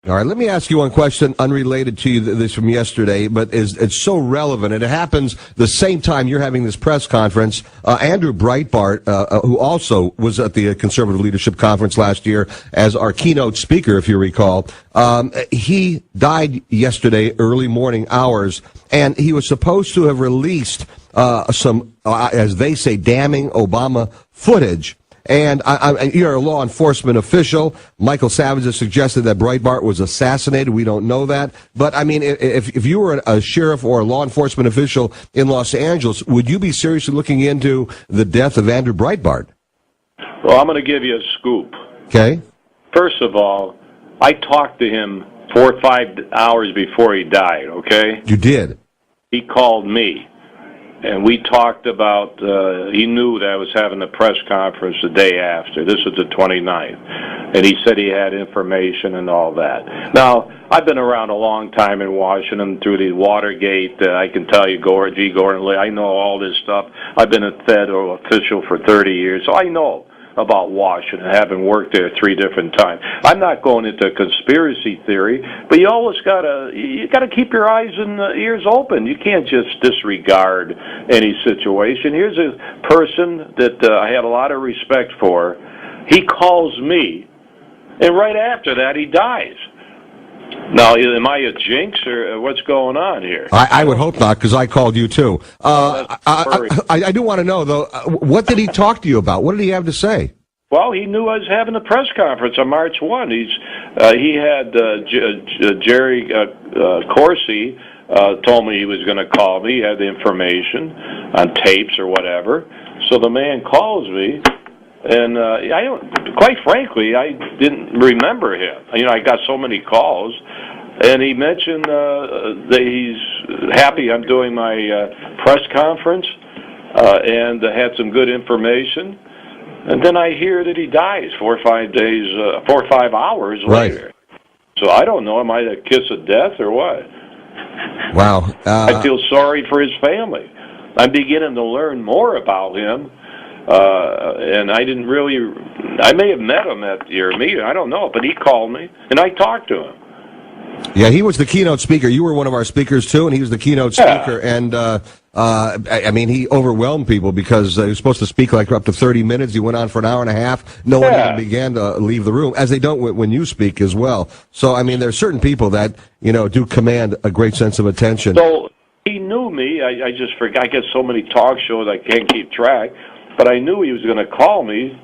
All right, let me ask you one question unrelated to you, this from yesterday, but it's so relevant, and it happens the same time you're having this press conference. Andrew Breitbart, who also was at the Conservative Leadership Conference last year as our keynote speaker, if you recall, he died yesterday, early morning hours, and he was supposed to have released some, as they say, damning Obama footage. And you're a law enforcement official. Michael Savage has suggested that Breitbart was assassinated. We don't know that. But, I mean, if you were a sheriff or a law enforcement official in Los Angeles, would you be seriously looking into the death of Andrew Breitbart? Well, I'm going to give you a scoop. Okay. First of all, I talked to him 4 or 5 hours before he died, okay? You did? He called me. And we talked about, he knew that I was having a press conference the day after. This was the 29th. And he said he had information and all that. Now, I've been around a long time in Washington through the Watergate. I can tell you, G. Gordon Lee, I know all this stuff. I've been a federal official for 30 years, so I know about Washington, having worked there 3 different times. I'm not going into conspiracy theory, but you always gotta keep your eyes and ears open. You can't just disregard any situation. Here's a person that I had a lot of respect for. He calls me, and right after that, he dies. Now, am I a jinx, or what's going on here? I would hope not, because I called you, too. I do want to know, though, what did he talk to you about? What did he have to say? Well, he knew I was having a press conference on March 1. He had Jerry Corsi told me he was going to call me. He had the information on tapes or whatever. So the man calls me. And quite frankly, I didn't remember him. You know, I got so many calls, and he mentioned that he's happy I'm doing my press conference, and had some good information. And then I hear that he dies 4 or 5 hours later. So I don't know. Am I the kiss of death or what? Wow. I feel sorry for his family. I'm beginning to learn more about him. And I may have met him at your meeting, I don't know, but he called me, and I talked to him. Yeah, he was the keynote speaker. You were one of our speakers, too, and he was the keynote speaker. And, I mean, he overwhelmed people because he was supposed to speak like up to 30 minutes. He went on for an hour and a half. No one even began to leave the room, as they don't when you speak as well. So, I mean, there's certain people that, do command a great sense of attention. So, he knew me. I just forgot. I get so many talk shows I can't keep track. But I knew he was going to call me.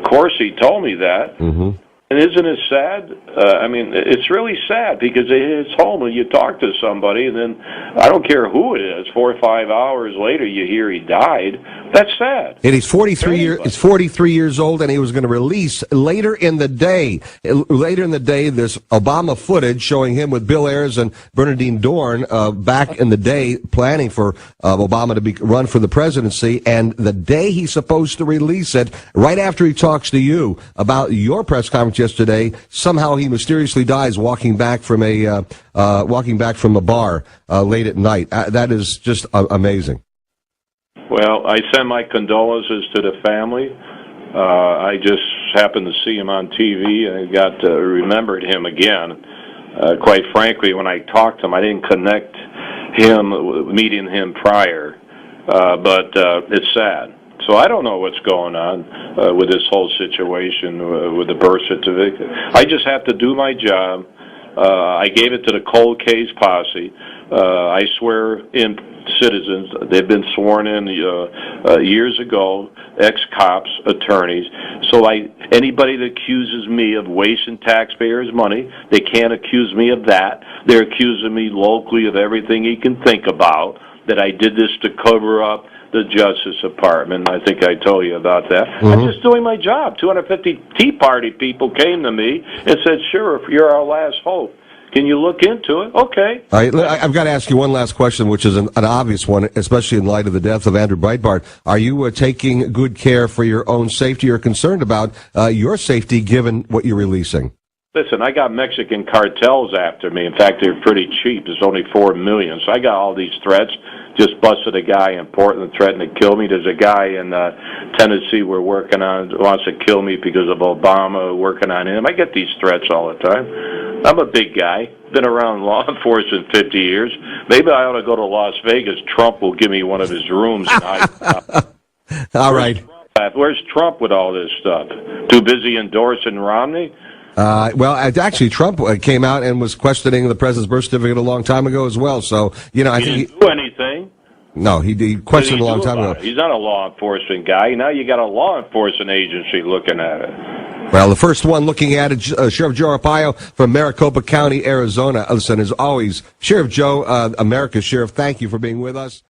Corsi told me that. Mm-hmm. And isn't it sad? I mean, it's really sad because it's home and you talk to somebody, and then I don't care who it is, 4 or 5 hours later you hear he died. That's sad. And he's 43 years old, and he was going to release later in the day this Obama footage showing him with Bill Ayers and Bernardine Dorn back in the day planning for Obama to run for the presidency. And the day he's supposed to release it, right after he talks to you about your press conference yesterday, somehow he mysteriously dies walking back from a bar late at night. That is just amazing. Well, I send my condolences to the family. I just happened to see him on TV and I remembered him again. Quite frankly, when I talked to him, I didn't connect meeting him prior, but it's sad. So I don't know what's going on with this whole situation with the birth certificate. I just have to do my job. I gave it to the cold case posse. I swear in citizens. They've been sworn in years ago, ex-cops, attorneys. So anybody that accuses me of wasting taxpayers' money, they can't accuse me of that. They're accusing me locally of everything you can think about, that I did this to cover up the Justice Department. I think I told you about that. Mm-hmm. I'm just doing my job. 250 Tea Party people came to me and said, "Sheriff, you're our last hope. Can you look into it?" Okay. All right, I've got to ask you one last question, which is an obvious one, especially in light of the death of Andrew Breitbart. Are you taking good care for your own safety, or concerned about your safety given what you're releasing? Listen, I got Mexican cartels after me. In fact, they're pretty cheap. There's only 4 million. So I got all these threats. Just busted a guy in Portland threatening to kill me. There's a guy in Tennessee we're working on wants to kill me because of Obama, working on him. I get these threats all the time. I'm a big guy. Been around law enforcement 50 years. Maybe I ought to go to Las Vegas. Trump will give me one of his rooms. All right. Where's Trump with all this stuff? Too busy endorsing Romney? Well, actually, Trump came out and was questioning the president's birth certificate a long time ago as well. So, I think he didn't do anything. No, he questioned a long time ago. He's not a law enforcement guy. Now you got a law enforcement agency looking at it. Well, the first one looking at it, Sheriff Joe Arpaio from Maricopa County, Arizona. Listen, as always, Sheriff Joe, America's Sheriff, thank you for being with us.